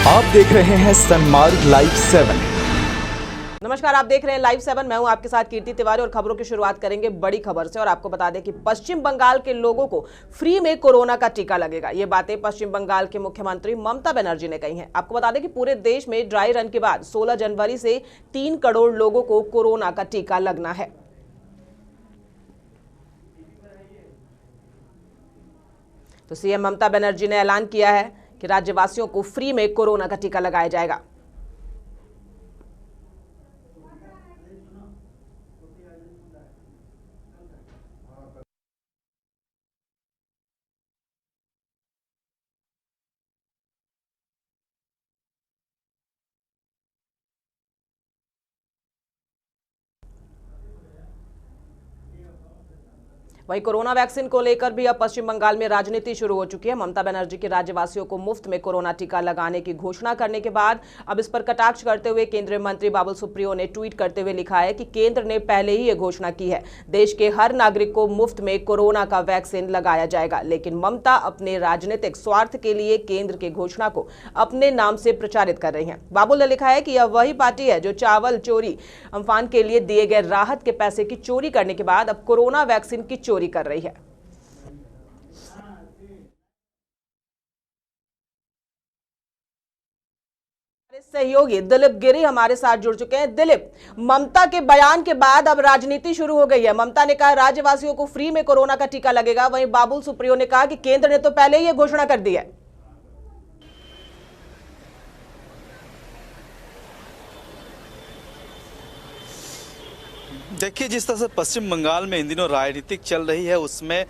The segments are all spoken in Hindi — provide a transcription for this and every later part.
आप देख रहे हैं सनमार्ग लाइव 7। नमस्कार, आप देख रहे हैं लाइव 7। मैं हूं आपके साथ कीर्ति तिवारी और खबरों की शुरुआत करेंगे बड़ी खबर से। और आपको बता दें कि पश्चिम बंगाल के लोगों को फ्री में कोरोना का टीका लगेगा। ये बातें पश्चिम बंगाल के मुख्यमंत्री ममता बनर्जी ने कही हैं। आपको बता दें कि पूरे देश में ड्राई रन के बाद 16 जनवरी से 3 करोड़ लोगों को कोरोना का टीका लगना है। तो सीएम ममता बनर्जी ने ऐलान किया है कि राज्यवासियों को फ्री में कोरोना का टीका लगाया जाएगा। वहीं कोरोना वैक्सीन को लेकर भी अब पश्चिम बंगाल में राजनीति शुरू हो चुकी है। ममता बनर्जी के राज्यवासियों को मुफ्त में कोरोना टीका लगाने की घोषणा करने के बाद अब इस पर कटाक्ष करते हुए केंद्रीय मंत्री बाबुल सुप्रियो ने ट्वीट करते हुए लिखा है कि केंद्र ने पहले ही ये घोषणा की है, देश के हर नागरिक को मुफ्त में कोरोना का वैक्सीन लगाया जाएगा। लेकिन ममता अपने राजनीतिक स्वार्थ के लिए केंद्र की घोषणा को अपने नाम से प्रचारित कर रही है। बाबुल ने लिखा है कि यह वही पार्टी है जो चावल चोरी अम्फान के लिए दिए गए राहत के पैसे की चोरी करने के बाद अब कोरोना वैक्सीन की चोरी कर रही है। सहयोगी दिलीप गिरी हमारे साथ जुड़ चुके हैं। दिलीप, ममता के बयान के बाद अब राजनीति शुरू हो गई है। ममता ने कहा राज्यवासियों को फ्री में कोरोना का टीका लगेगा, वहीं बाबुल सुप्रियो ने कहा कि केंद्र ने तो पहले ही यह घोषणा कर दी है। देखिए, जिस तरह से पश्चिम बंगाल में इन दिनों राजनीतिक चल रही है, उसमें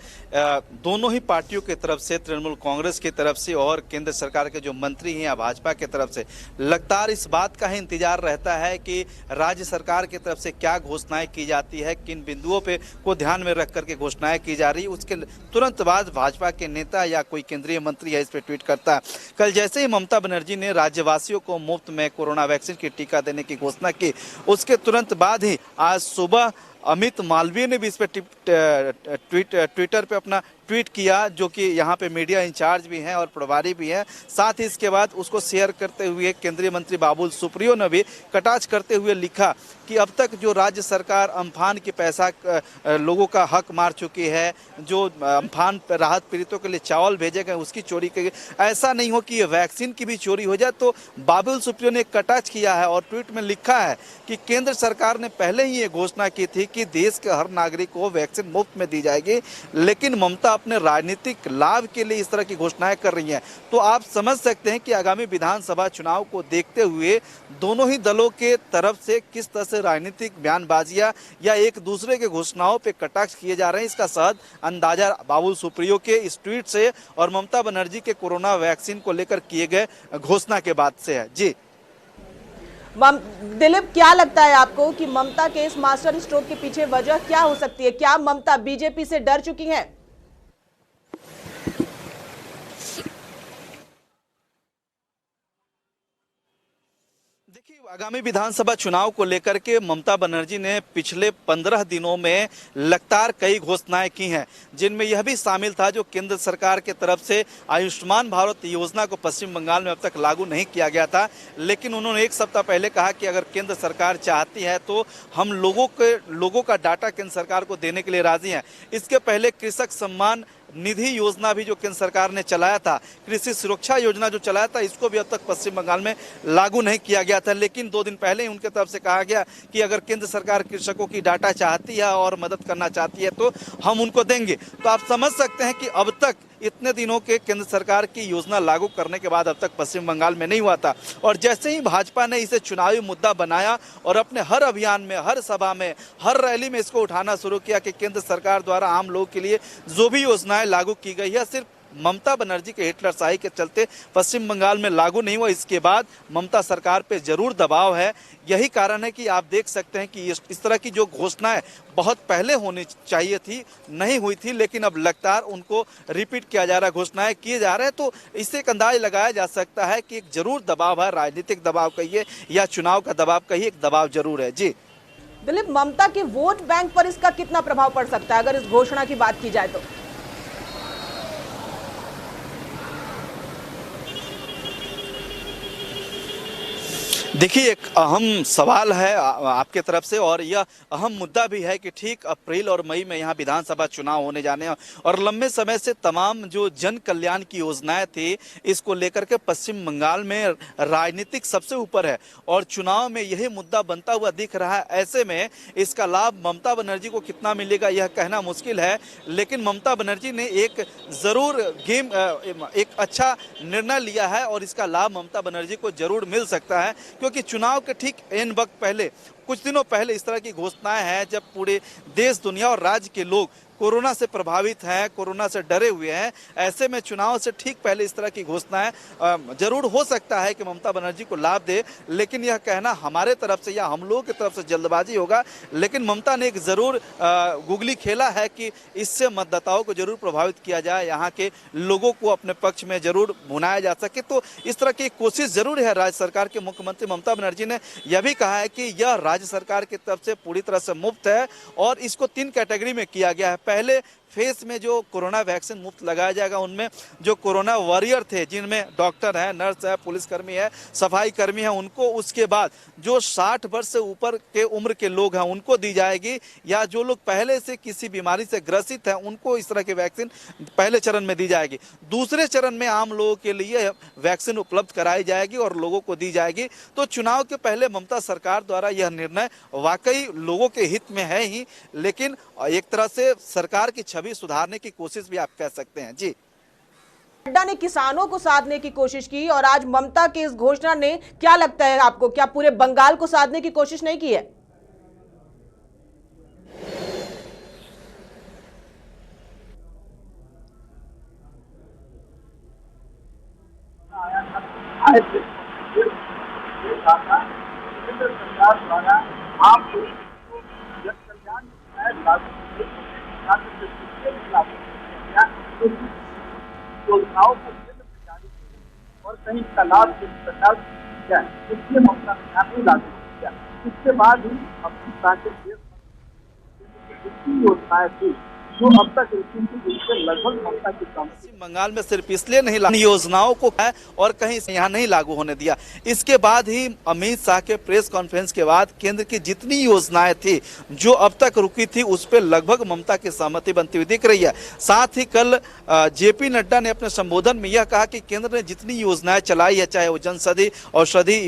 दोनों ही पार्टियों की तरफ से, तृणमूल कांग्रेस की तरफ से और केंद्र सरकार के जो मंत्री हैं या भाजपा की तरफ से, लगातार इस बात का ही इंतजार रहता है कि राज्य सरकार की तरफ से क्या घोषणाएं की जाती है, किन बिंदुओं पे को ध्यान में रख करके घोषणाएं की जा रही है। उसके तुरंत बाद भाजपा के नेता या कोई केंद्रीय मंत्री है इस पर ट्वीट करता है। कल जैसे ही ममता बनर्जी ने राज्यवासियों को मुफ्त में कोरोना वैक्सीन की टीका देने की घोषणा की, उसके तुरंत बाद ही आज सुबह अमित मालवीय ने भी इस पर ट्विटर पे अपना ट्वीट किया, जो कि यहाँ पे मीडिया इंचार्ज भी हैं और प्रभारी भी हैं। साथ ही इसके बाद उसको शेयर करते हुए केंद्रीय मंत्री बाबुल सुप्रियो ने भी कटाक्ष करते हुए लिखा कि अब तक जो राज्य सरकार अम्फान के पैसा लोगों का हक मार चुकी है, जो अम्फान राहत पीड़ितों के लिए चावल भेजे गए उसकी चोरी की, ऐसा नहीं हो कि ये वैक्सीन की भी चोरी हो जाए। तो बाबुल सुप्रियो ने कटाक्ष किया है और ट्वीट में लिखा है कि केंद्र सरकार ने पहले ही ये घोषणा की थी कि देश के हर नागरिक को वैक्सीन मुफ्त में दी जाएगी, लेकिन ममता अपने राजनीतिक लाभ के लिए इस तरह की घोषणाएं कर रही हैं। तो आप समझ सकते हैं कि आगामी विधानसभा चुनाव को देखते हुए दोनों ही दलों के तरफ से किस तरह से राजनीतिक बयानबाजियां या एक दूसरे के घोषणाओं पे कटाक्ष किए जा रहे हैं। इसका सहज अंदाजा बाबुल सुप्रियो के इस ट्वीट से और ममता बनर्जी के कोरोना वैक्सीन को लेकर किए गए घोषणा के बाद से है। जी दिलीप, क्या लगता है आपको कि ममता के इस मास्टर स्ट्रोक के पीछे वजह क्या हो सकती है? क्या ममता बीजेपी से डर चुकी हैं? देखिए, आगामी विधानसभा चुनाव को लेकर के ममता बनर्जी ने पिछले 15 दिनों में लगातार कई घोषणाएं की हैं, जिनमें यह भी शामिल था जो केंद्र सरकार के तरफ से आयुष्मान भारत योजना को पश्चिम बंगाल में अब तक लागू नहीं किया गया था। लेकिन उन्होंने एक सप्ताह पहले कहा कि अगर केंद्र सरकार चाहती है तो हम लोगों का डाटा केंद्र सरकार को देने के लिए राजी हैं। इसके पहले कृषक सम्मान निधि योजना भी जो केंद्र सरकार ने चलाया था, कृषि सुरक्षा योजना जो चलाया था, इसको भी अब तक पश्चिम बंगाल में लागू नहीं किया गया था। लेकिन 2 दिन पहले ही उनके तरफ से कहा गया कि अगर केंद्र सरकार कृषकों की डाटा चाहती है और मदद करना चाहती है तो हम उनको देंगे। तो आप समझ सकते हैं कि अब तक इतने दिनों के केंद्र सरकार की योजना लागू करने के बाद अब तक पश्चिम बंगाल में नहीं हुआ था। और जैसे ही भाजपा ने इसे चुनावी मुद्दा बनाया और अपने हर अभियान में, हर सभा में, हर रैली में इसको उठाना शुरू किया कि केंद्र सरकार द्वारा आम लोगों के लिए जो भी योजनाएं लागू की गई है सिर्फ ममता बनर्जी के हिटलरशाही के चलते पश्चिम बंगाल में लागू नहीं हुआ। इसके बाद ममता सरकार पे जरूर दबाव है। यही कारण है कि आप देख सकते हैं कि इस तरह की जो घोषणाएं बहुत पहले होनी चाहिए थी, नहीं हुई थी, लेकिन अब लगातार उनको रिपीट किया जा रहा है, घोषणाएं किए जा रहे हैं। तो इससे एक अंदाज लगाया जा सकता है कि एक जरूर दबाव है, राजनीतिक दबाव कहिए या चुनाव का दबाव कहिए, एक दबाव जरूर है। जी दिलीप, ममता के वोट बैंक पर इसका कितना प्रभाव पड़ सकता है अगर इस घोषणा की बात की जाए तो? देखिए, एक अहम सवाल है आपके तरफ से और यह अहम मुद्दा भी है कि ठीक अप्रैल और मई में यहाँ विधानसभा चुनाव होने जाने हैं और लंबे समय से तमाम जो जन कल्याण की योजनाएं थी इसको लेकर के पश्चिम बंगाल में राजनीतिक सबसे ऊपर है और चुनाव में यही मुद्दा बनता हुआ दिख रहा है। ऐसे में इसका लाभ ममता बनर्जी को कितना मिलेगा यह कहना मुश्किल है, लेकिन ममता बनर्जी ने एक जरूर एक अच्छा निर्णय लिया है और इसका लाभ ममता बनर्जी को जरूर मिल सकता है, क्योंकि चुनाव के ठीक एन वक्त पहले कुछ दिनों पहले इस तरह की घोषणाएं हैं जब पूरे देश, दुनिया और राज्य के लोग कोरोना से प्रभावित हैं, कोरोना से डरे हुए हैं। ऐसे में चुनाव से ठीक पहले इस तरह की घोषणाएं जरूर हो सकता है कि ममता बनर्जी को लाभ दे, लेकिन यह कहना हमारे तरफ से या हम लोगों की तरफ से जल्दबाजी होगा। लेकिन ममता ने एक जरूर गुगली खेला है कि इससे मतदाताओं को जरूर प्रभावित किया जाए, यहाँ के लोगों को अपने पक्ष में जरूर भुनाया जा सके। तो इस तरह की कोशिश जरूर है। राज्य सरकार के मुख्यमंत्री ममता बनर्जी ने यह भी कहा है कि यह राज्य सरकार की तरफ से पूरी तरह से मुफ्त है और इसको 3 कैटेगरी में किया गया है। पहले फेस में जो कोरोना वैक्सीन मुफ्त लगाया जाएगा, उनमें जो कोरोना वॉरियर थे, जिनमें डॉक्टर हैं, नर्स है, पुलिसकर्मी है, सफाई कर्मी है, उनको। उसके बाद जो 60 वर्ष से ऊपर के उम्र के लोग हैं उनको दी जाएगी, या जो लोग पहले से किसी बीमारी से ग्रसित हैं उनको इस तरह की वैक्सीन पहले चरण में दी जाएगी। दूसरे चरण में आम लोगों के लिए वैक्सीन उपलब्ध कराई जाएगी और लोगों को दी जाएगी। तो चुनाव के पहले ममता सरकार द्वारा यह निर्णय वाकई लोगों के हित में है ही, लेकिन एक तरह से सरकार की छवि सुधारने की कोशिश भी आप कह सकते हैं। जी, नड्डा ने किसानों को साधने की कोशिश की और आज ममता की इस घोषणा ने, क्या लगता है आपको, क्या पूरे बंगाल को साधने की कोशिश नहीं की है? योजनाओं को और कहीं इसका लाभ सरकार किया है, इसलिए ममता नहीं लागू किया। इसके बाद ही अपनी जितनी योजनाएं थी जो अब तक लगभग ममता की पश्चिम बंगाल में सिर्फ इसलिए नहीं लागू योजनाओं को है और कहीं यहाँ नहीं लागू होने दिया। इसके बाद ही अमित शाह के प्रेस कॉन्फ्रेंस के बाद केंद्र की जितनी योजनाएं थी जो अब तक रुकी थी उस पर लगभग ममता की सहमति बनती हुई दिख रही है। साथ ही कल जेपी नड्डा ने अपने संबोधन में यह कहा कि केंद्र ने जितनी योजनाएं चलाई है, चाहे वो जनऔषधि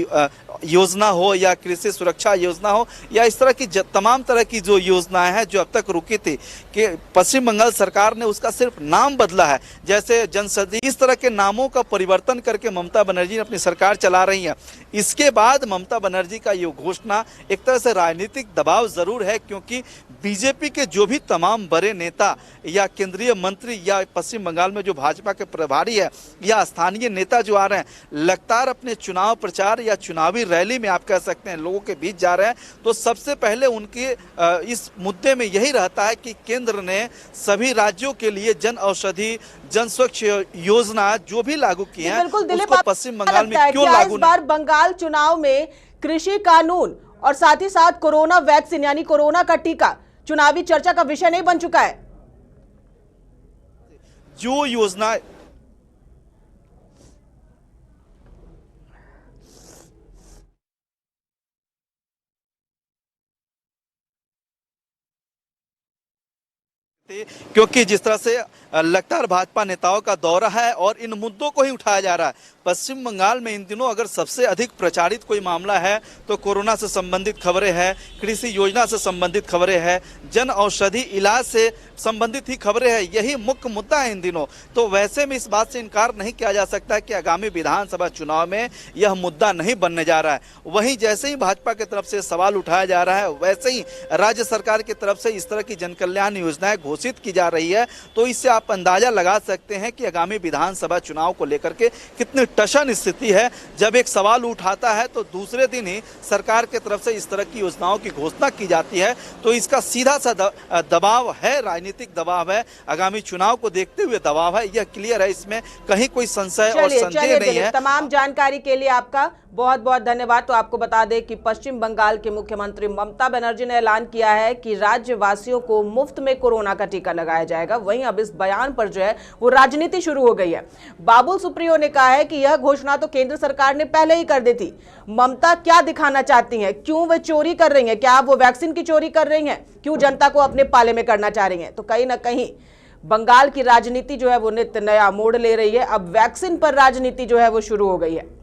योजना हो या कृषि सुरक्षा योजना हो या इस तरह की तमाम तरह की जो योजनाएं हैं जो अब तक रुकी थी, कि पश्चिम बंगाल सरकार ने उसका सिर्फ नाम बदला है। जैसे जनऔषधि, इस तरह के नामों का परिवर्तन करके ममता बनर्जी ने अपनी सरकार चला रही है। इसके बाद ममता बनर्जी का ये घोषणा एक तरह से राजनीतिक दबाव जरूर है, क्योंकि बीजेपी के जो भी तमाम बड़े नेता या केंद्रीय मंत्री या पश्चिम बंगाल में जो भाजपा के प्रभारी है या स्थानीय नेता जो आ रहे हैं, लगातार अपने चुनाव प्रचार या चुनावी रैली में आप कह सकते हैं लोगों के बीच जा रहे हैं। तो सबसे पहले उनके इस मुद्दे में यही रहता है कि केंद्र ने सभी राज्यों के लिए जन औषधि, जन स्वच्छ योजना जो भी लागू की है उसको पश्चिम बंगाल में क्यों लागू इस बार बंगाल चुनाव में कृषि कानून और साथ ही साथ कोरोना वैक्सीन यानी कोरोना का टीका चुनावी चर्चा का विषय नहीं बन चुका है? जो योजना क्योंकि जिस तरह से लगातार भाजपा नेताओं का दौरा है और इन मुद्दों को ही उठाया जा रहा है। पश्चिम बंगाल में इन दिनों अगर सबसे अधिक प्रचारित कोई मामला है तो कोरोना से संबंधित खबरें हैं, कृषि योजना से संबंधित खबरें हैं, जन औषधि इलाज से संबंधित ही खबरें हैं। यही मुख्य मुद्दा है इन दिनों। तो वैसे में इस बात से इनकार नहीं किया जा सकता कि आगामी विधानसभा चुनाव में यह मुद्दा नहीं बनने जा रहा है। वहीं जैसे ही भाजपा की तरफ से सवाल उठाया जा रहा है, वैसे ही राज्य सरकार की तरफ से इस तरह की जन कल्याण योजनाएं घोषित की जा रही है। तो इससे आप अंदाजा लगा सकते हैं कि आगामी विधानसभा चुनाव को लेकर के कितनी टशन स्थिति है। जब एक सवाल उठाता है तो दूसरे दिन ही सरकार की तरफ से इस तरह की योजनाओं की घोषणा की जाती है। तो इसका सीधा सा दबाव है, राजनीतिक दबाव है, आगामी चुनाव को देखते हुए दबाव है। यह क्लियर है, इसमें कहीं कोई संशय और संदेह नहीं है। तमाम जानकारी के लिए आपका बहुत बहुत धन्यवाद। तो आपको बता दें कि पश्चिम बंगाल के मुख्यमंत्री ममता बनर्जी ने ऐलान किया है कि राज्यवासियों को मुफ्त में कोरोना का टीका लगाया जाएगा। वहीं अब इस बयान पर जो है वो राजनीति शुरू हो गई है। बाबुल सुप्रियो ने कहा है कि यह घोषणा तो केंद्र सरकार ने पहले ही कर दी थी। ममता क्या दिखाना चाहती हैं? क्यों वे चोरी कर रही हैं? क्या वो वैक्सीन की चोरी कर रही हैं? क्यों जनता को अपने पाले में करना चाह रही हैं? तो कहीं ना कहीं बंगाल की राजनीति जो है वो नित्य नया मोड़ ले रही है। अब वैक्सीन पर राजनीति जो है वो शुरू हो गई है।